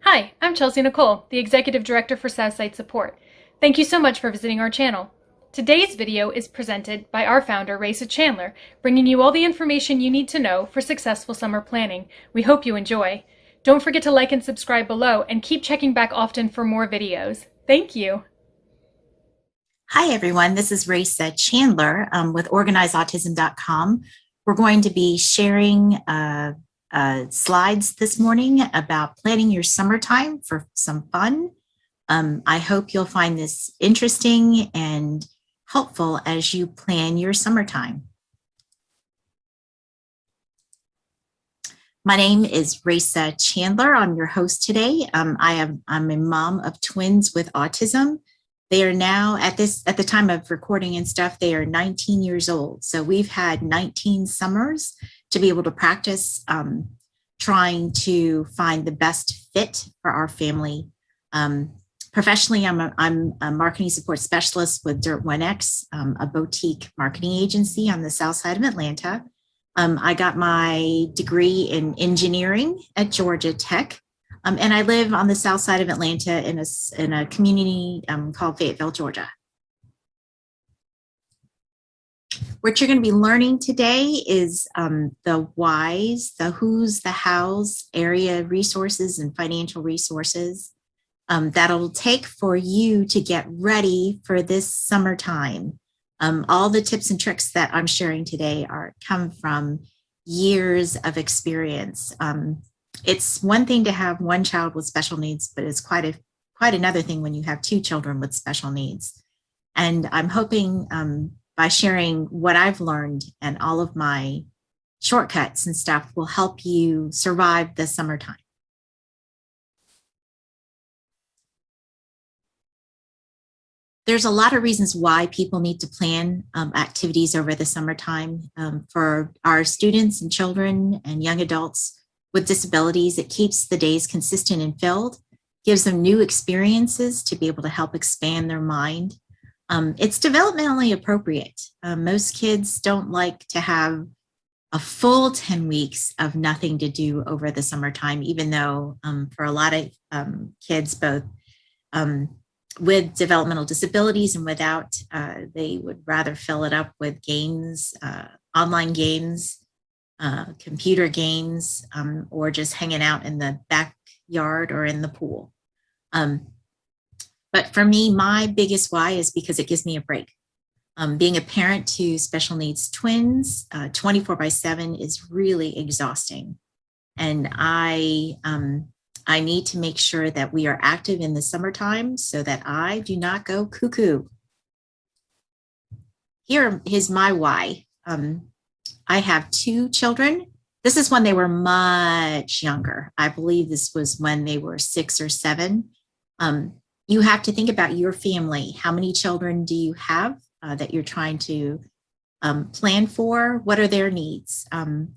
Hi, I'm Chelsea Nicole, the Executive Director for Southside Support. Thank you so much for visiting our channel. Today's video is presented by our founder, Raissa Chandler, bringing you all the information you need to know for successful summer planning. We hope you enjoy. Don't forget to like and subscribe below and keep checking back often for more videos. Thank you. Hi, everyone. This is Raissa Chandler with OrganizeAutism.com. We're going to be sharing slides this morning about planning your summertime for some fun. I hope you'll find this interesting and helpful as you plan your summertime. My name is Raissa Chandler. I'm your host today. I'm a mom of twins with autism. They are now at the time of recording and stuff, they are 19 years old. So we've had 19 summers to be able to practice trying to find the best fit for our family. Professionally, I'm a marketing support specialist with Dirt1X, a boutique marketing agency on the south side of Atlanta. I got my degree in engineering at Georgia Tech. And I live on the south side of Atlanta in a community called Fayetteville, Georgia. What you're going to be learning today is the whys, the whos, the hows, area resources, and financial resources that it'll take for you to get ready for this summertime. All the tips and tricks that I'm sharing today come from years of experience. It's one thing to have one child with special needs, but it's quite another thing when you have two children with special needs. And I'm hoping by sharing what I've learned and all of my shortcuts and stuff will help you survive the summertime. There's a lot of reasons why people need to plan activities over the summertime. For our students and children and young adults with disabilities, it keeps the days consistent and filled, gives them new experiences to be able to help expand their mind. It's developmentally appropriate. Most kids don't like to have a full 10 weeks of nothing to do over the summertime, even though for a lot of kids, both with developmental disabilities and without, they would rather fill it up with games, online games, computer games, or just hanging out in the backyard or in the pool. But for me, my biggest why is because it gives me a break. Being a parent to special needs twins 24/7 is really exhausting. And I need to make sure that we are active in the summertime so that I do not go cuckoo. Here is my why. I have two children. This is when they were much younger. I believe this was when they were 6 or 7. You have to think about your family. How many children do you have that you're trying to plan for? What are their needs?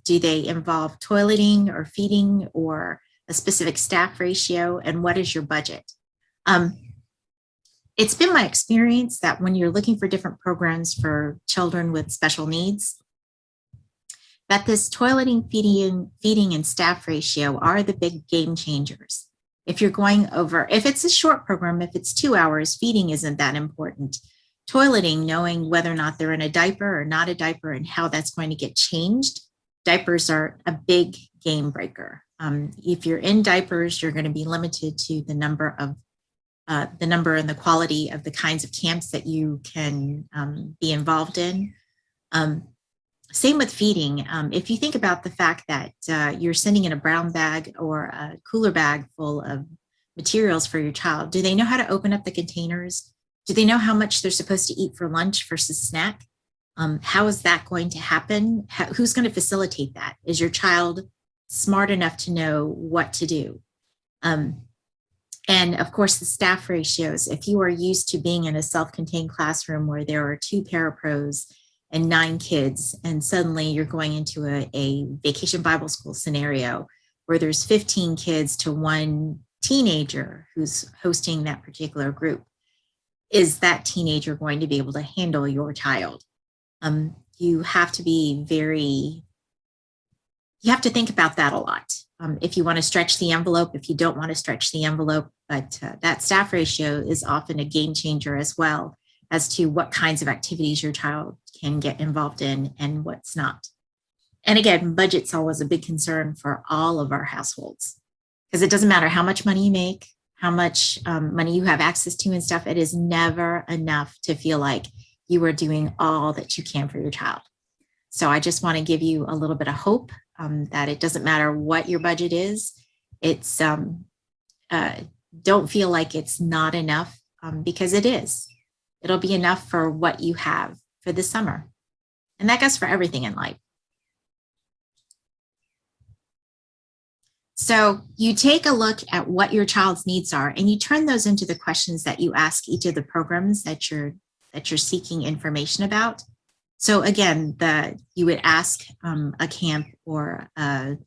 Do they involve toileting or feeding or a specific staff ratio? And what is your budget? It's been my experience that when you're looking for different programs for children with special needs, that this toileting, feeding, and staff ratio are the big game changers. If you're going over, if it's a short program, if it's 2 hours, feeding isn't that important. Toileting, knowing whether or not they're in a diaper or not a diaper and how that's going to get changed, diapers are a big game breaker. If you're in diapers, you're going to be limited to the number and the quality of the kinds of camps that you can be involved in. Same with feeding. If you think about the fact that you're sending in a brown bag or a cooler bag full of materials for your child, do they know how to open up the containers? Do they know how much they're supposed to eat for lunch versus snack? How is that going to happen? Who's going to facilitate that? Is your child smart enough to know what to do? And of course, the staff ratios. If you are used to being in a self-contained classroom where there are 2 parapros and 9 kids, and suddenly you're going into a vacation Bible school scenario where there's 15 kids to 1 teenager who's hosting that particular group, is that teenager going to be able to handle your child? You have to be you have to think about that a lot. if you want to stretch the envelope, if you don't want to stretch the envelope, but that staff ratio is often a game changer as well as to what kinds of activities your child can get involved in and what's not. And again, budget's always a big concern for all of our households, because it doesn't matter how much money you make, how much money you have access to and stuff. It is never enough to feel like you are doing all that you can for your child. So I just want to give you a little bit of hope that it doesn't matter what your budget is. It's don't feel like it's not enough, because it is. It'll be enough for what you have for the summer. And that goes for everything in life. So you take a look at what your child's needs are, and you turn those into the questions that you ask each of the programs that you're seeking information about. So again, you would ask a camp or a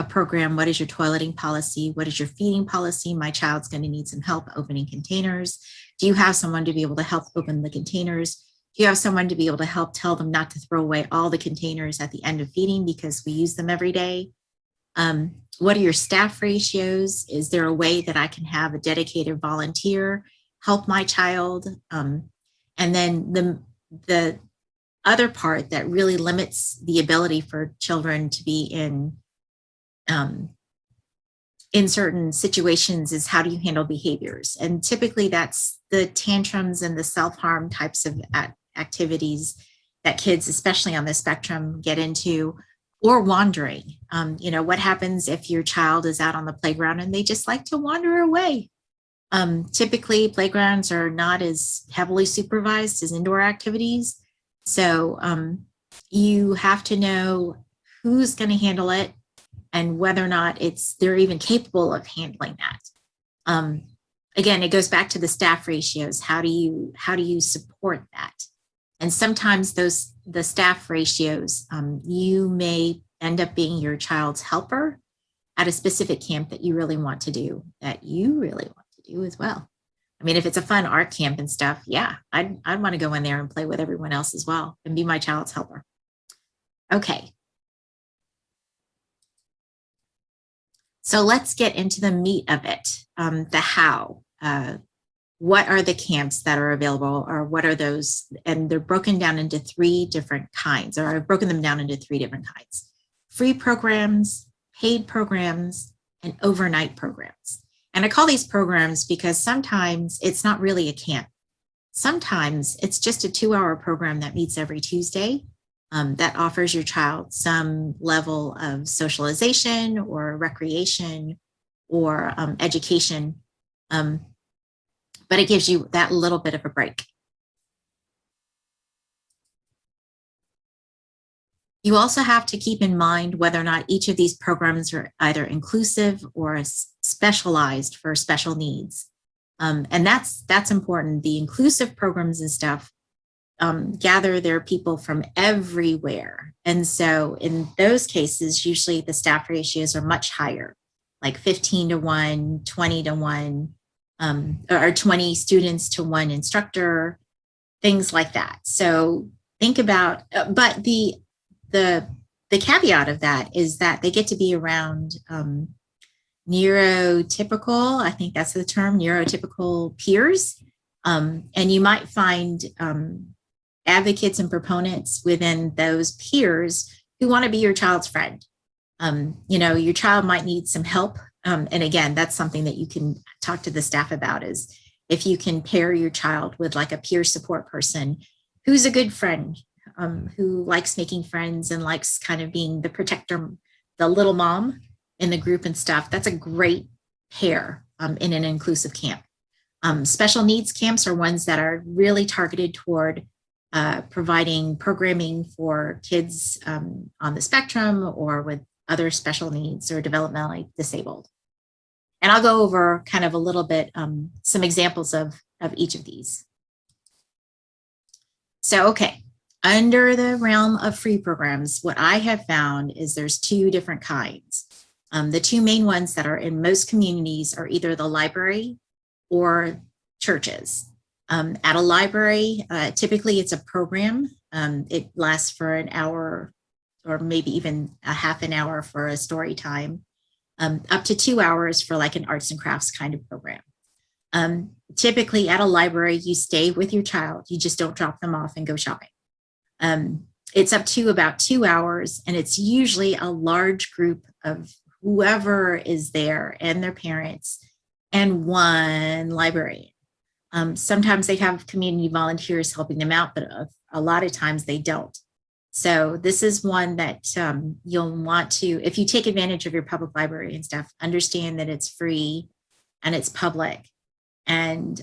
program, what is your toileting policy? What is your feeding policy? My child's going to need some help opening containers. Do you have someone to be able to help open the containers? Do you have someone to be able to help tell them not to throw away all the containers at the end of feeding because we use them every day? What are your staff ratios? Is there a way that I can have a dedicated volunteer help my child? And then the other part that really limits the ability for children to be in certain situations is, how do you handle behaviors? And typically that's the tantrums and the self-harm types of activities that kids, especially on the spectrum, get into, or wandering. What happens if your child is out on the playground and they just like to wander away? Typically, playgrounds are not as heavily supervised as indoor activities. So you have to know who's going to handle it and whether or not they're even capable of handling that. Again, it goes back to the staff ratios. How do you support that? And sometimes the staff ratios, you may end up being your child's helper at a specific camp that you really want to do as well. I mean, if it's a fun art camp and stuff, yeah, I'd want to go in there and play with everyone else as well and be my child's helper. Okay. So let's get into the meat of it, the how. What are the camps that are available, or what are those? And they're broken down into three different kinds, or I've broken them down into three different kinds: free programs, paid programs, and overnight programs. And I call these programs because sometimes it's not really a camp. Sometimes it's just a 2-hour program that meets every Tuesday that offers your child some level of socialization or recreation or education. But it gives you that little bit of a break. You also have to keep in mind whether or not each of these programs are either inclusive or specialized for special needs. And that's important. The inclusive programs and stuff gather their people from everywhere. And so in those cases, usually the staff ratios are much higher, like 15-1, 20-1, or 20 students to 1 instructor, things like that. So think about, but the caveat of that is that they get to be around neurotypical, I think that's the term, neurotypical peers. And you might find advocates and proponents within those peers who want to be your child's friend. Your child might need some help. And again, that's something that you can talk to the staff about, is if you can pair your child with like a peer support person who's a good friend, who likes making friends and likes kind of being the protector, the little mom in the group and stuff. That's a great pair in an inclusive camp. Special needs camps are ones that are really targeted toward providing programming for kids on the spectrum or with other special needs or developmentally disabled. And I'll go over kind of a little bit, some examples of each of these. So, okay, under the realm of free programs, what I have found is there's 2 different kinds. The 2 main ones that are in most communities are either the library or churches. At a library, typically it's a program. It lasts for an hour or maybe even a half an hour for a story time. up to 2 hours for like an arts and crafts kind of program. Typically at a library, you stay with your child. You just don't drop them off and go shopping. It's up to about 2 hours, and it's usually a large group of whoever is there and their parents and one librarian. Sometimes they have community volunteers helping them out, but a lot of times they don't. So this is one that you'll want to, if you take advantage of your public library and stuff, understand that it's free and it's public, and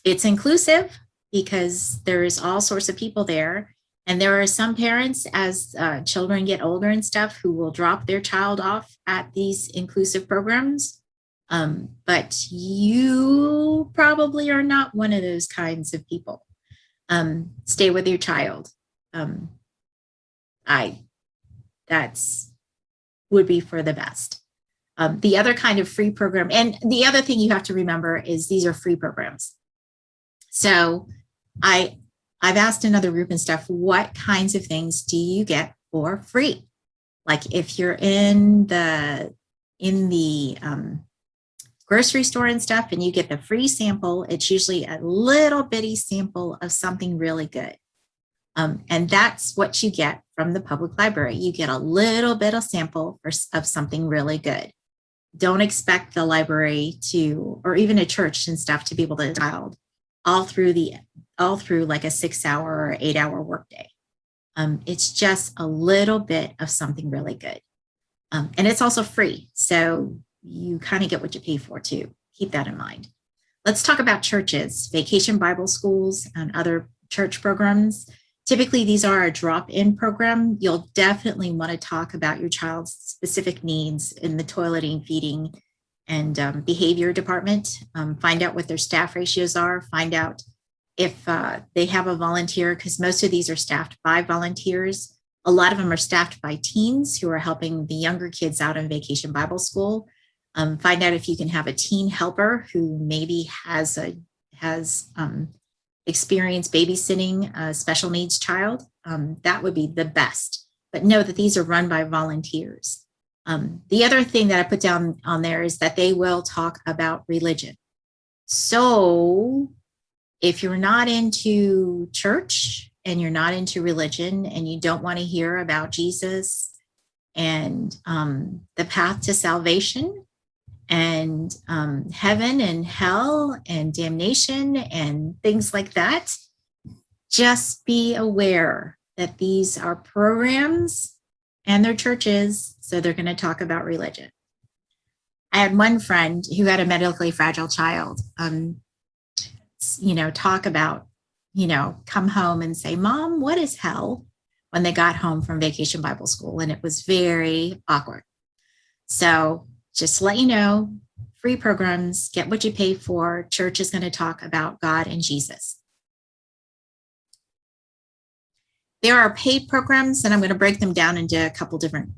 it's inclusive because there's all sorts of people there. And there are some parents, as children get older and stuff, who will drop their child off at these inclusive programs. But you probably are not one of those kinds of people. Stay with your child. That's would be for the best. The other kind of free program, and the other thing you have to remember is these are free programs. So I've asked another group and stuff, what kinds of things do you get for free? Like if you're in the grocery store and stuff and you get the free sample, it's usually a little bitty sample of something really good. And that's what you get from the public library. You get a little bit of sample of something really good. Don't expect the library to, or even a church and stuff, to be able to child all through like a 6 hour or 8 hour workday. It's just a little bit of something really good. And it's also free. So you kind of get what you pay for too. Keep that in mind. Let's talk about churches, vacation Bible schools, and other church programs. Typically, these are a drop-in program. You'll definitely want to talk about your child's specific needs in the toileting, feeding, and behavior department. Find out what their staff ratios are. Find out if they have a volunteer, because most of these are staffed by volunteers. A lot of them are staffed by teens who are helping the younger kids out in vacation Bible school. Find out if you can have a teen helper who maybe has experience babysitting a special needs child. That would be the best. But know that these are run by volunteers. The other thing that I put down on there is that they will talk about religion. So if you're not into church and you're not into religion and you don't want to hear about Jesus and the path to salvation and heaven and hell and damnation and things like that, just be aware that these are programs and they're churches, so they're going to talk about religion. I had one friend who had a medically fragile child, talk about, come home and say, "Mom, what is hell?" when they got home from vacation Bible school. And it was very awkward. So just to let you know, free programs, get what you pay for. Church is going to talk about God and Jesus. There are paid programs, and I'm going to break them down into a couple different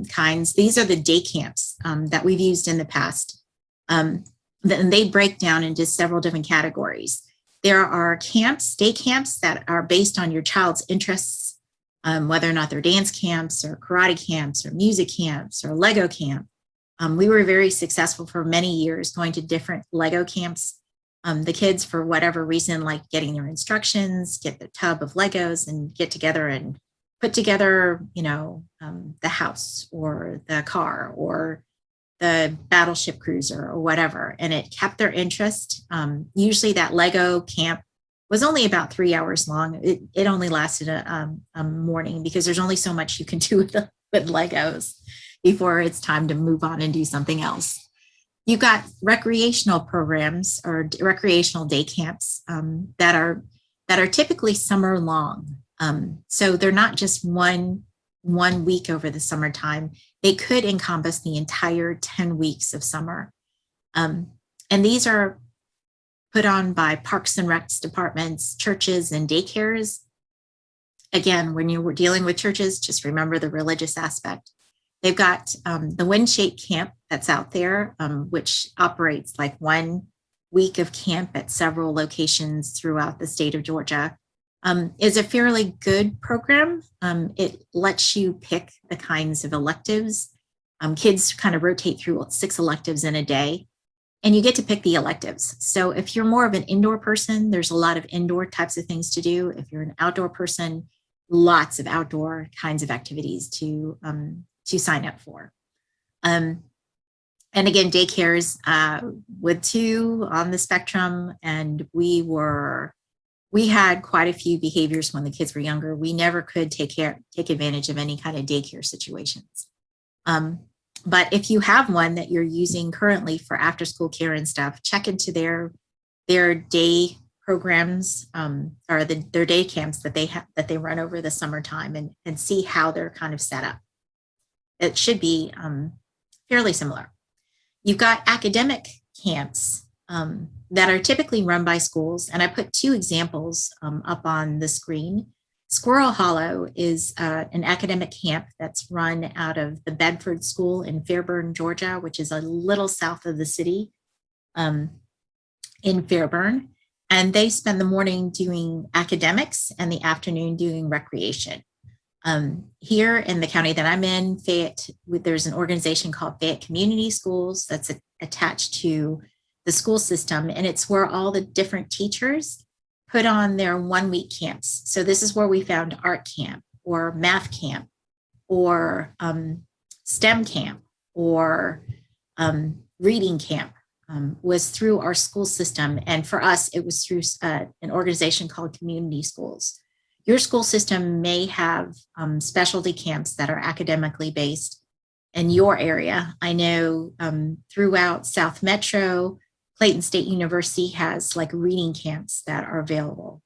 kinds. These are the day camps that we've used in the past. And they break down into several different categories. There are day camps that are based on your child's interests, whether or not they're dance camps or karate camps or music camps or Lego camp. We were very successful for many years going to different Lego camps. The kids, for whatever reason, like getting their instructions, get the tub of Legos and get together and put together, the house or the car or the battleship cruiser or whatever. And it kept their interest. Usually that Lego camp was only about 3 hours long. It only lasted a morning because there's only so much you can do with Legos before it's time to move on and do something else. You've got recreational programs or recreational day camps that are typically summer long. So they're not just one week over the summertime. They could encompass the entire 10 weeks of summer. And these are put on by Parks and Recs departments, churches, and daycares. Again, when you're dealing with churches, just remember the religious aspect. They've got the Wind Shake Camp that's out there, which operates like 1 week of camp at several locations throughout the state of Georgia. Is a fairly good program. It lets you pick the kinds of electives Kids kind of rotate through 6 electives in a day, and you get to pick the electives. So if you're more of an indoor person, there's a lot of indoor types of things to do. If you're an outdoor person, lots of outdoor kinds of activities to sign up for. And again, daycares with 2 on the spectrum, and we had quite a few behaviors when the kids were younger. We never could take advantage of any kind of daycare situations. But if you have one that you're using currently for after school care and stuff, check into their day programs or their day camps that they run over the summertime, and see how they're kind of set up. It should be fairly similar. You've got academic camps that are typically run by schools, and I put 2 examples up on the screen. Squirrel Hollow is an academic camp that's run out of the Bedford School in Fairburn, Georgia, which is a little south of the city in Fairburn. And they spend the morning doing academics and the afternoon doing recreation. Here in the county that I'm in, Fayette, there's an organization called Fayette Community Schools that's attached to the school system, and it's where all the different teachers put on their 1-week camps. So this is where we found art camp or math camp or STEM camp or reading camp was through our school system. And for us, it was through an organization called Community Schools. Your school system may have specialty camps that are academically based in your area. I know throughout South Metro, Clayton State University has like reading camps that are available.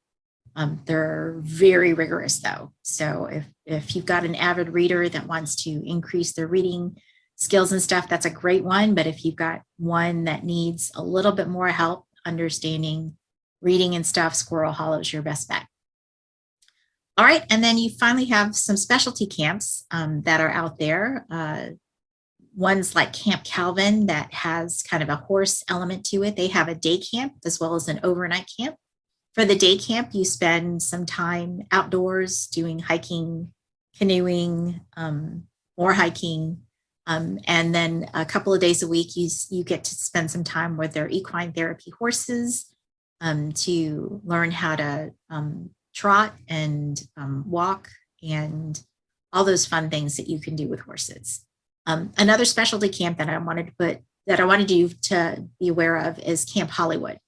They're very rigorous though. So if you've got an avid reader that wants to increase their reading skills and stuff, that's a great one. But if you've got one that needs a little bit more help understanding reading and stuff, Squirrel Hollow is your best bet. All right, and then you finally have some specialty camps that are out there. Ones like Camp Calvin that has kind of a horse element to it. They have a day camp as well as an overnight camp. For the day camp, you spend some time outdoors doing hiking, canoeing, or hiking. And then a couple of days a week, you get to spend some time with their equine therapy horses to learn how to trot and walk and all those fun things that you can do with horses. Another specialty camp that I wanted you to be aware of is Camp Hollywood,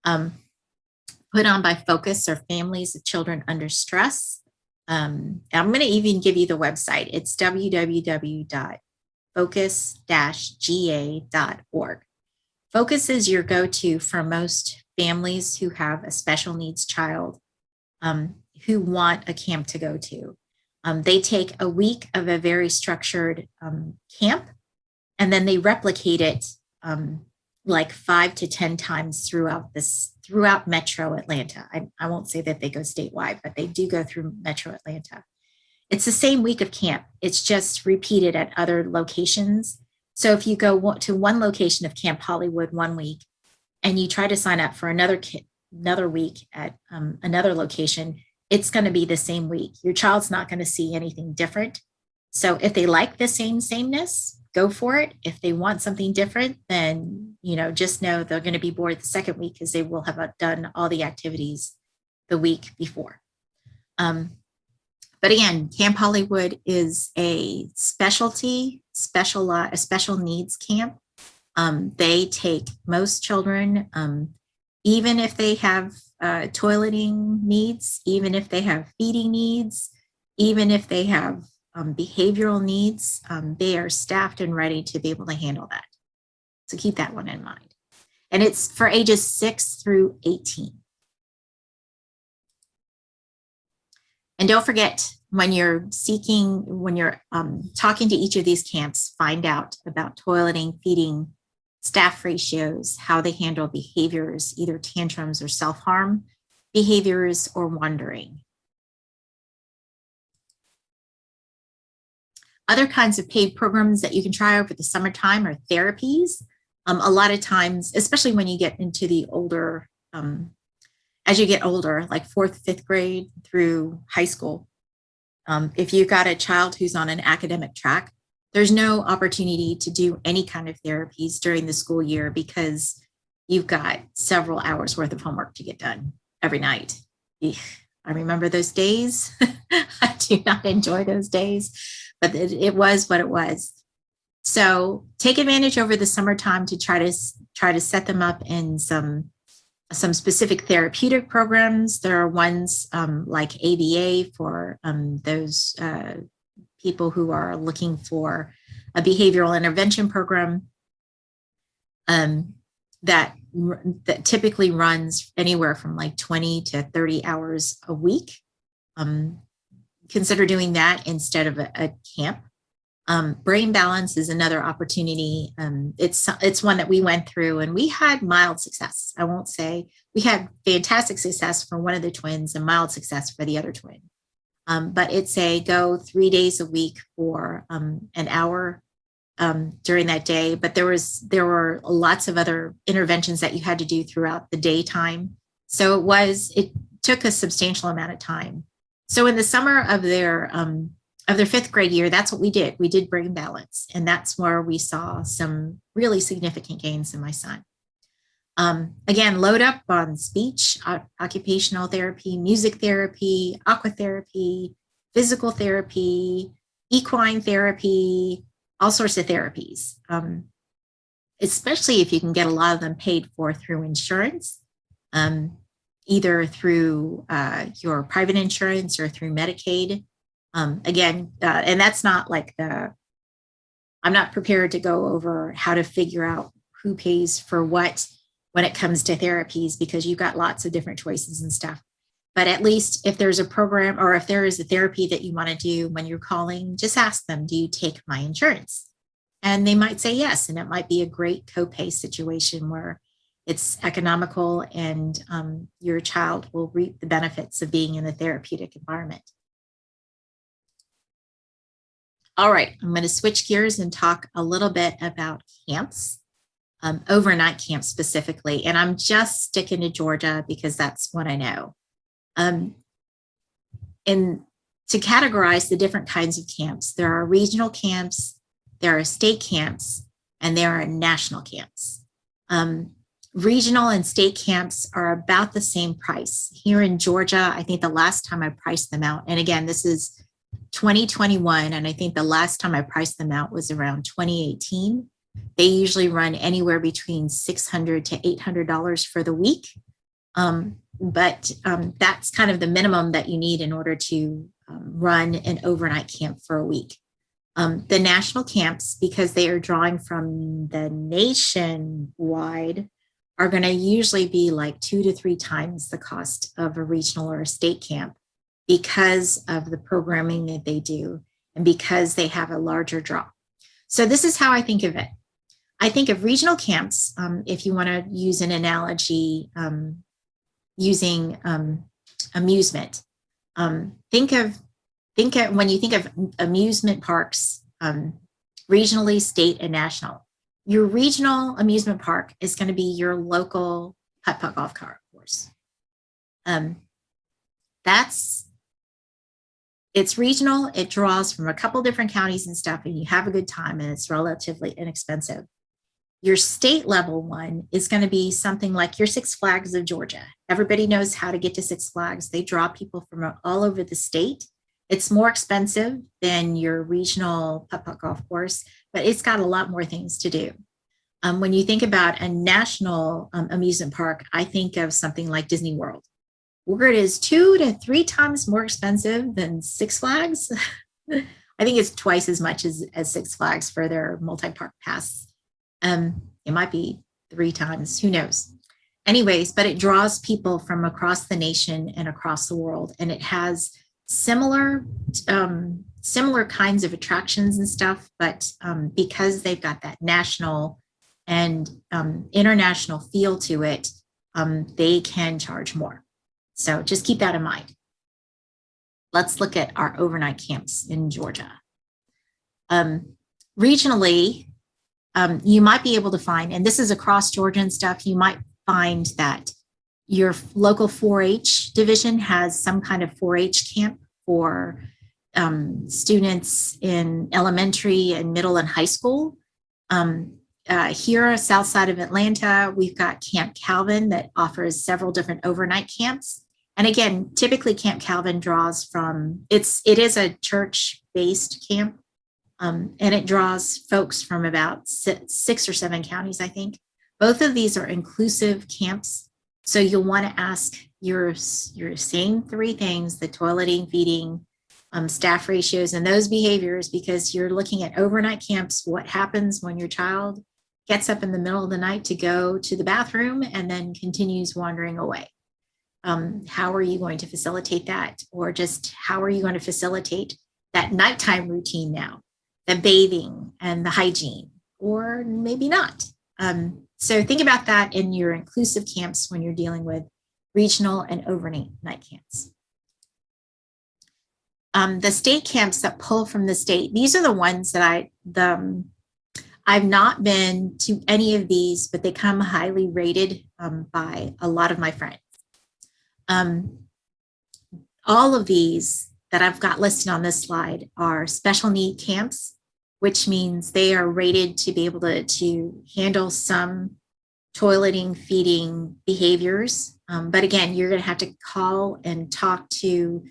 put on by Focus, or Families of Children Under Stress. I'm going to even give you the website. It's www.focus-ga.org. Focus is your go-to for most families who have a special needs child who want a camp to go to. They take a week of a very structured camp, and then they replicate it like 5 to 10 times throughout Metro Atlanta. I won't say that they go statewide, but they do go through Metro Atlanta. It's the same week of camp. It's just repeated at other locations. So if you go to one location of Camp Hollywood 1 week and you try to sign up for another week at another location, it's going to be the same week. Your child's not going to see anything different. So if they like the sameness, go for it. If they want something different, then just know they're going to be bored the second week because they will have done all the activities the week before. But again, Camp Hollywood is a special needs camp. They take most children, even if they have toileting needs, even if they have feeding needs, even if they have behavioral needs, they are staffed and ready to be able to handle that. So keep that one in mind. And it's for ages 6 through 18. And don't forget, when you're talking to each of these camps, find out about toileting, feeding, staff ratios, how they handle behaviors, either tantrums or self-harm behaviors or wandering. Other kinds of paid programs that you can try over the summertime are therapies. A lot of times, especially when you get into the older, as you get older, like 4th, 5th grade through high school, if you've got a child who's on an academic track, There's no opportunity to do any kind of therapies during the school year because you've got several hours worth of homework to get done every night. Eek, I remember those days. I do not enjoy those days, but it was what it was. So take advantage over the summertime to try to set them up in some specific therapeutic programs. There are ones like ABA for those people who are looking for a behavioral intervention program that typically runs anywhere from like 20 to 30 hours a week. Consider doing that instead of a camp. Brain balance is another opportunity. It's one that we went through and we had mild success. I won't say we had fantastic success for one of the twins and mild success for the other twin. But it's a go 3 days a week for an hour during that day. But there were lots of other interventions that you had to do throughout the daytime. So it took a substantial amount of time. So in the summer of their 5th grade year, that's what we did. We did brain balance. And that's where we saw some really significant gains in my son. Again, load up on speech, occupational therapy, music therapy, aqua therapy, physical therapy, equine therapy, all sorts of therapies, especially if you can get a lot of them paid for through insurance, either through your private insurance or through Medicaid. And that's not like I'm not prepared to go over how to figure out who pays for what when it comes to therapies, because you've got lots of different choices and stuff. But at least if there's a program or if there is a therapy that you want to do when you're calling, just ask them, do you take my insurance? And they might say yes. And it might be a great copay situation where it's economical and your child will reap the benefits of being in a therapeutic environment. All right, I'm going to switch gears and talk a little bit about camps. Overnight camps specifically, and I'm just sticking to Georgia because that's what I know. And to categorize the different kinds of camps, there are regional camps, there are state camps, and there are national camps. Regional and state camps are about the same price. Here in Georgia, I think the last time I priced them out, and again, this is 2021, and I think the last time I priced them out was around 2018. They usually run anywhere between $600 to $800 for the week. But that's kind of the minimum that you need in order to run an overnight camp for a week. The national camps, because they are drawing from the nationwide, are going to usually be like 2 to 3 times the cost of a regional or a state camp because of the programming that they do and because they have a larger draw. So this is how I think of it. I think of regional camps, if you want to use an analogy using amusement. Think of when you think of amusement parks, regionally, state, and national. Your regional amusement park is going to be your local putt-putt golf course. It's regional. It draws from a couple different counties and stuff, and you have a good time, and it's relatively inexpensive. Your state level one is going to be something like your Six Flags of Georgia. Everybody knows how to get to Six Flags. They draw people from all over the state. It's more expensive than your regional putt-putt golf course, but it's got a lot more things to do. When you think about a national amusement park, I think of something like Disney World, where it is 2 to 3 times more expensive than Six Flags. I think it's twice as much as Six Flags for their multi-park pass. It might be 3 times, who knows? Anyways, but it draws people from across the nation and across the world, and it has similar kinds of attractions and stuff, but because they've got that national and international feel to it, they can charge more. So just keep that in mind. Let's look at our overnight camps in Georgia. Regionally, you might be able to find, and this is across Georgia and stuff, you might find that your local 4-H division has some kind of 4-H camp for students in elementary and middle and high school. Here, south side of Atlanta, we've got Camp Calvin that offers several different overnight camps. And again, typically Camp Calvin draws from, it is a church-based camp, and it draws folks from about 6 or 7 counties, I think. Both of these are inclusive camps. So you'll want to ask your same 3 things, the toileting, feeding, staff ratios, and those behaviors, because you're looking at overnight camps. What happens when your child gets up in the middle of the night to go to the bathroom and then continues wandering away? How are you going to facilitate that? Or just how are you going to facilitate that nighttime routine now, the bathing and the hygiene, or maybe not? So think about that in your inclusive camps when you're dealing with regional and overnight night camps. The state camps that pull from the state, these are the ones that I've not been to any of these, but they come highly rated by a lot of my friends. All of these that I've got listed on this slide are special need camps, which means they are rated to be able to handle some toileting, feeding behaviors. But again, you're going to have to call and talk to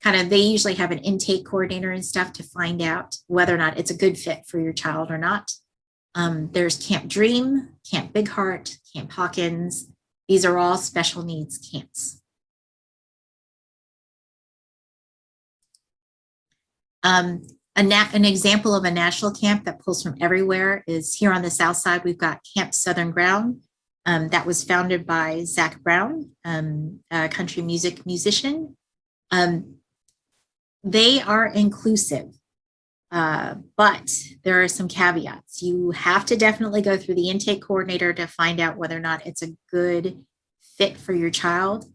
they usually have an intake coordinator and stuff to find out whether or not it's a good fit for your child or not. There's Camp Dream, Camp Big Heart, Camp Hawkins. These are all special needs camps. An example of a national camp that pulls from everywhere is here on the South Side. We've got Camp Southern Ground. That was founded by Zach Brown, a country music musician. They are inclusive, but there are some caveats. You have to definitely go through the intake coordinator to find out whether or not it's a good fit for your child.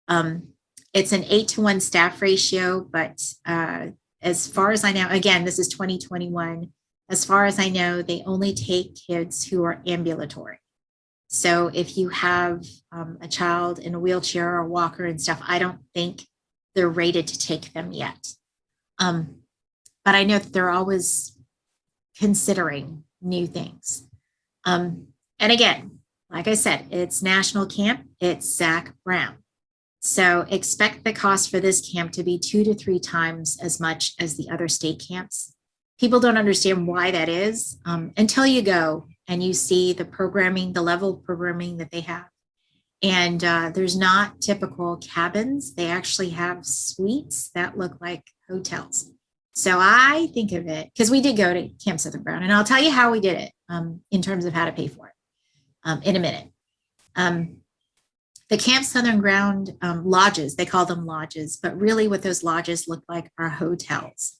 It's an 8-to-1 staff ratio, but as far as I know, again, this is 2021. As far as I know, they only take kids who are ambulatory. So if you have a child in a wheelchair or a walker and stuff, I don't think they're rated to take them yet. But I know that they're always considering new things. And again, like I said, it's national camp, it's Zach Brown. So expect the cost for this camp to be 2 to 3 times as much as the other state camps. People don't understand why that is until you go and you see the programming, the level of programming that they have. And there's not typical cabins. They actually have suites that look like hotels. So I think of it, because we did go to Camp Southern Ground, and I'll tell you how we did it in terms of how to pay for it in a minute. The Camp Southern Ground lodges, they call them lodges, but really what those lodges look like are hotels.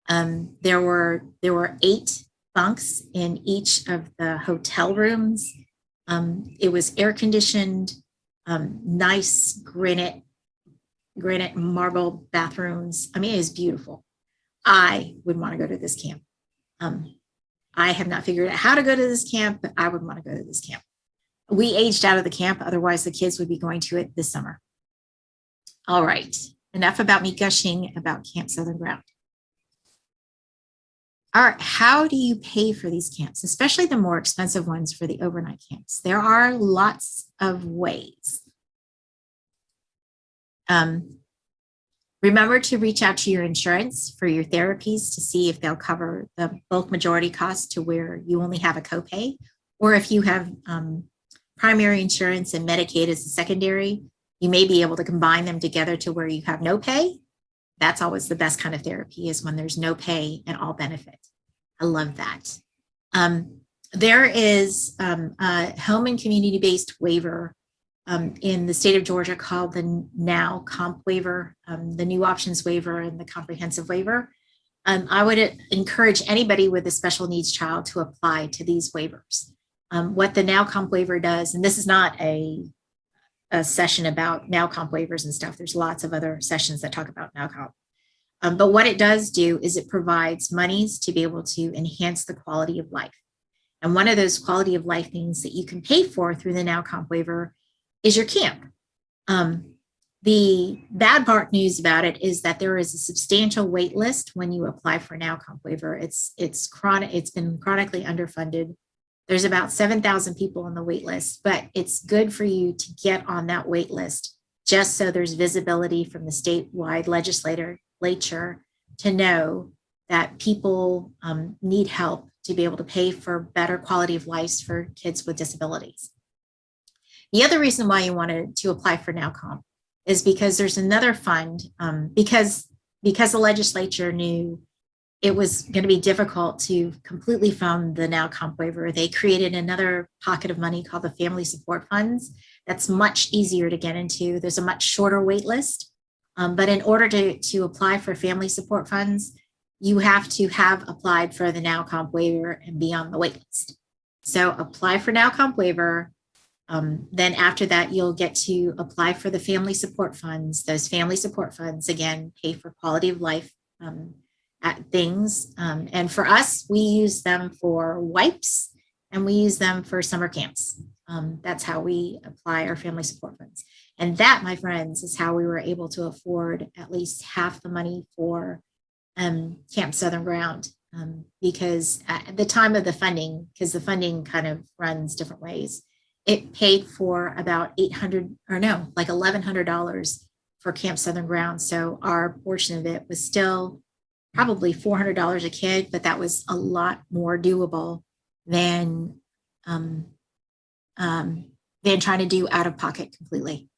There were 8 bunks in each of the hotel rooms. It was air conditioned, nice granite marble bathrooms. I mean, it is beautiful. I would want to go to this camp. I have not figured out how to go to this camp, but I would want to go to this camp. We aged out of the camp, otherwise the kids would be going to it this summer. All right, enough about me gushing about Camp Southern Ground. All right, how do you pay for these camps, especially the more expensive ones for the overnight camps? There are lots of ways. Remember to reach out to your insurance for your therapies to see if they'll cover the bulk majority cost to where you only have a copay, or if you have primary insurance and Medicaid as a secondary, you may be able to combine them together to where you have no pay. That's always the best kind of therapy, is when there's no pay and all benefit. I love that. There is a home and community-based waiver in the state of Georgia called the Now Comp Waiver, the New Options Waiver, and the Comprehensive Waiver. I would encourage anybody with a special needs child to apply to these waivers. What the Now Comp Waiver does, and this is not a session about Now Comp waivers and stuff. There's lots of other sessions that talk about Now Comp. But what it does do is it provides monies to be able to enhance the quality of life. And one of those quality of life things that you can pay for through the Now Comp waiver is your camp. The bad part news about it is that there is a substantial wait list when you apply for an outcome waiver. It's been chronically underfunded. There's about 7,000 people on the wait list, but it's good for you to get on that wait list just so there's visibility from the statewide legislature to know that people need help to be able to pay for better quality of lives for kids with disabilities. The other reason why you wanted to apply for NowComp is because there's another fund, because the legislature knew it was going to be difficult to completely fund the NowComp waiver. They created another pocket of money called the Family Support Funds. That's much easier to get into. There's a much shorter wait list. But in order to apply for Family Support Funds, you have to have applied for the NowComp waiver and be on the wait list. So apply for NowComp waiver. Then after that, you'll get to apply for the Family Support Funds. Those Family Support Funds, again, pay for quality of life things. And for us, we use them for wipes and we use them for summer camps. That's how we apply our Family Support Funds. And that, my friends, is how we were able to afford at least half the money for Camp Southern Ground. Because at the time of the funding, because the funding kind of runs different ways, it paid for about $1,100 for Camp Southern Ground. So our portion of it was still probably $400 a kid, but that was a lot more doable than trying to do out of pocket completely,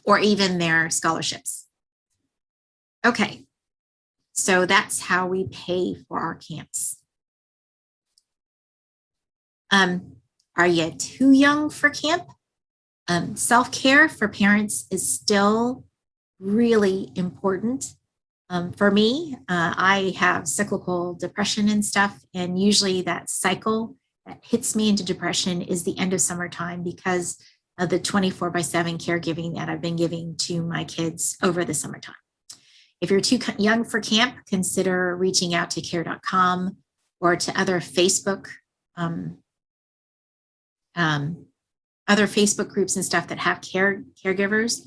or even their scholarships. Okay, so that's how we pay for our camps. Are you too young for camp? Self-care for parents is still really important. For me, I have cyclical depression and stuff, and usually that cycle that hits me into depression is the end of summertime because of the 24/7 caregiving that I've been giving to my kids over the summertime. If you're too young for camp, consider reaching out to care.com or to other Facebook groups and stuff that have caregivers.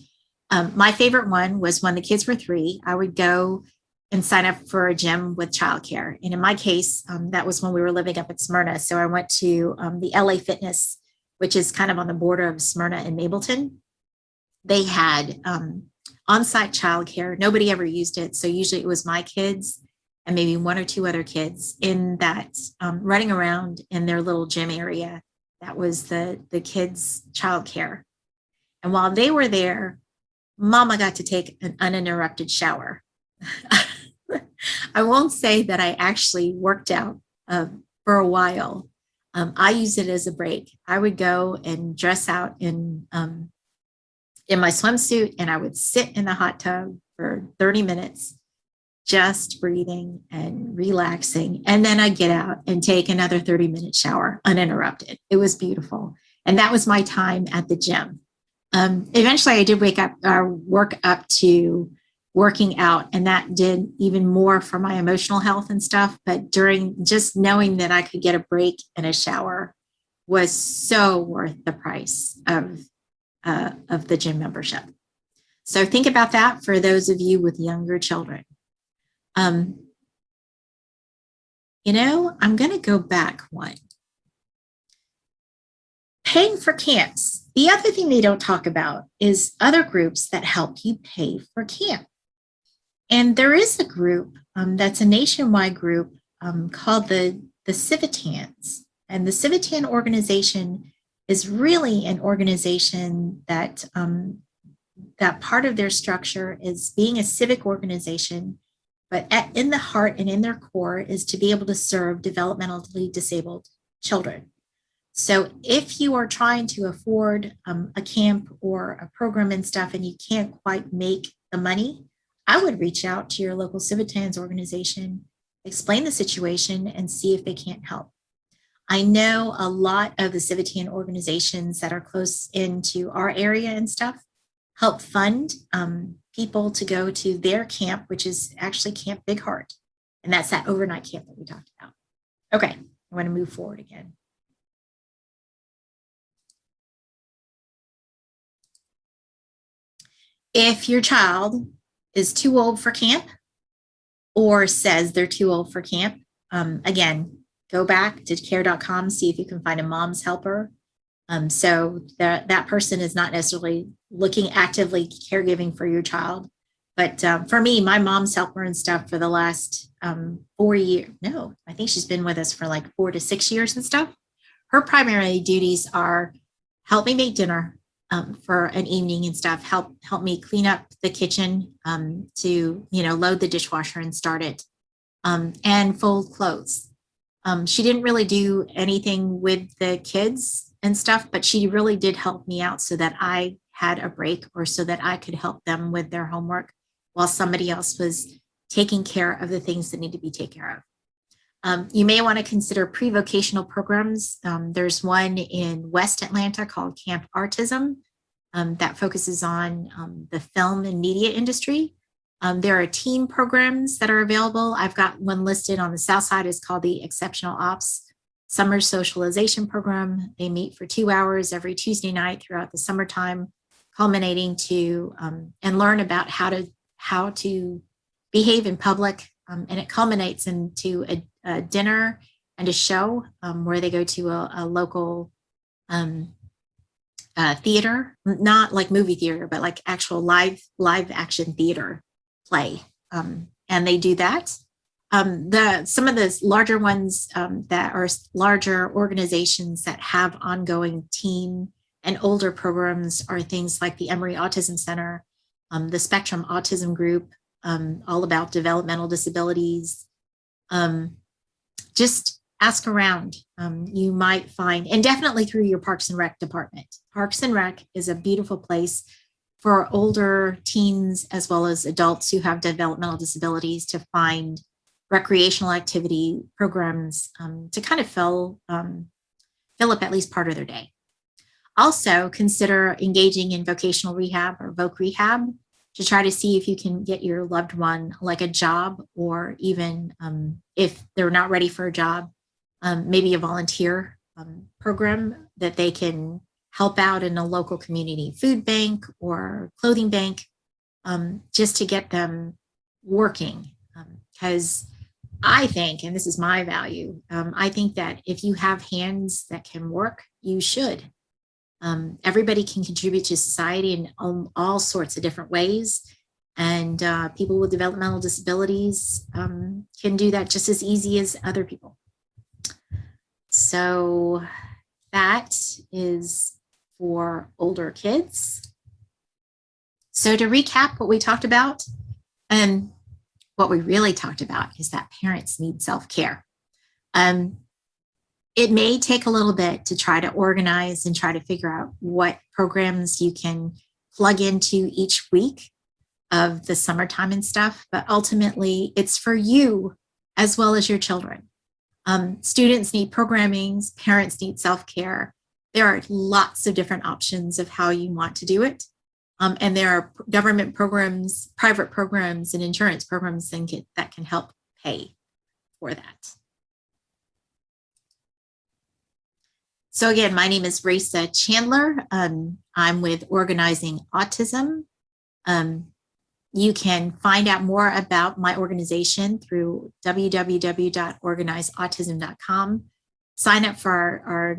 My favorite one was when the kids were 3, I would go and sign up for a gym with childcare. And in my case, that was when we were living up in Smyrna. So I went to the LA Fitness, which is kind of on the border of Smyrna and Mableton. They had on-site childcare. Nobody ever used it. So usually it was my kids and maybe 1 or 2 other kids in that running around in their little gym area. That was the kids' childcare. And while they were there, Mama got to take an uninterrupted shower. I won't say that I actually worked out for a while. I used it as a break. I would go and dress out in my swimsuit, and I would sit in the hot tub for 30 minutes, just breathing and relaxing. And then I'd get out and take another 30-minute shower uninterrupted. It was beautiful. And that was my time at the gym. Eventually I did work up to working out, and that did even more for my emotional health and stuff. But during just knowing that I could get a break and a shower was so worth the price of the gym membership. So think about that for those of you with younger children. I'm going to go back one. Paying for camps. The other thing they don't talk about is other groups that help you pay for camp. And there is a group that's a nationwide group called the Civitans. And the Civitan organization is really an organization that part of their structure is being a civic organization, but in the heart and in their core is to be able to serve developmentally disabled children. So if you are trying to afford a camp or a program and stuff and you can't quite make the money, I would reach out to your local Civitans organization, explain the situation, and see if they can't help. I know a lot of the Civitan organizations that are close into our area and stuff help fund people to go to their camp, which is actually Camp Big Heart. And that's that overnight camp that we talked about. Okay, I want to move forward again. If your child is too old for camp or says they're too old for camp, again, go back to care.com, see if you can find a mom's helper. So that person is not necessarily looking actively caregiving for your child. But for me, my mom's helper and stuff for the last 4 years, no, I think she's been with us for like 4 to 6 years and stuff. Her primary duties are help me make dinner for an evening and stuff, help me clean up the kitchen to, load the dishwasher and start it, and fold clothes. She didn't really do anything with the kids and stuff, but she really did help me out so that I had a break or so that I could help them with their homework while somebody else was taking care of the things that need to be taken care of. You may want to consider pre-vocational programs. There's one in West Atlanta called Camp Artism that focuses on the film and media industry. There are team programs that are available. I've got one listed on the South Side. It's called the Exceptional Ops Summer Socialization Program. They meet for 2 hours every Tuesday night throughout the summertime, culminating to and learn about how to behave in public. And it culminates into a dinner and a show where they go to a local theater, not like movie theater, but like actual live action theater play, and they do that. Some of the larger ones that are larger organizations that have ongoing teen and older programs are things like the Emory Autism Center, the Spectrum Autism Group, all about developmental disabilities. Just ask around. You might find, and definitely through your Parks and Rec department. Parks and Rec is a beautiful place for older teens as well as adults who have developmental disabilities to find recreational activity programs to kind of fill up at least part of their day. Also consider engaging in vocational rehab or voc rehab to try to see if you can get your loved one like a job, or even if they're not ready for a job, maybe a volunteer program that they can help out in a local community food bank or clothing bank, just to get them working. Because I think, and this is my value, I think that if you have hands that can work, you should. Everybody can contribute to society in all sorts of different ways. And people with developmental disabilities can do that just as easy as other people. So that is for older kids. So to recap what we talked about, and what we really talked about is that parents need self-care. It may take a little bit to try to organize and try to figure out what programs you can plug into each week of the summertime and stuff, but ultimately it's for you as well as your children. Students need programming, parents need self-care. There are lots of different options of how you want to do it. And there are government programs, private programs, and insurance programs that can help pay for that. So again, my name is Raissa Chandler. I'm with Organizing Autism. You can find out more about my organization through www.organizeautism.com. Sign up for our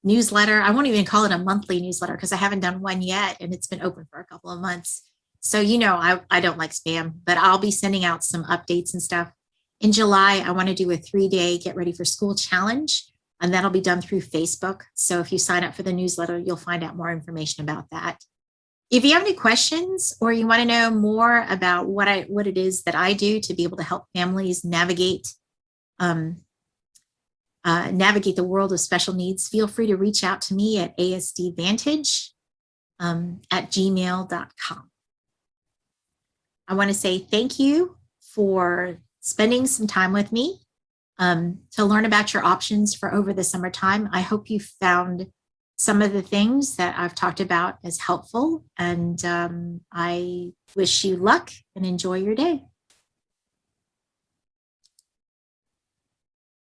newsletter. I won't even call it a monthly newsletter because I haven't done one yet, and it's been open for a couple of months. So, I don't like spam, but I'll be sending out some updates and stuff. In July, I want to do a 3-day Get Ready for School challenge, and that'll be done through Facebook. So if you sign up for the newsletter, you'll find out more information about that. If you have any questions or you want to know more about what it is that I do to be able to help families navigate the world of special needs, feel free to reach out to me at asdvantage@gmail.com. I want to say thank you for spending some time with me to learn about your options for over the summertime. I hope you found some of the things that I've talked about as helpful, and I wish you luck and enjoy your day.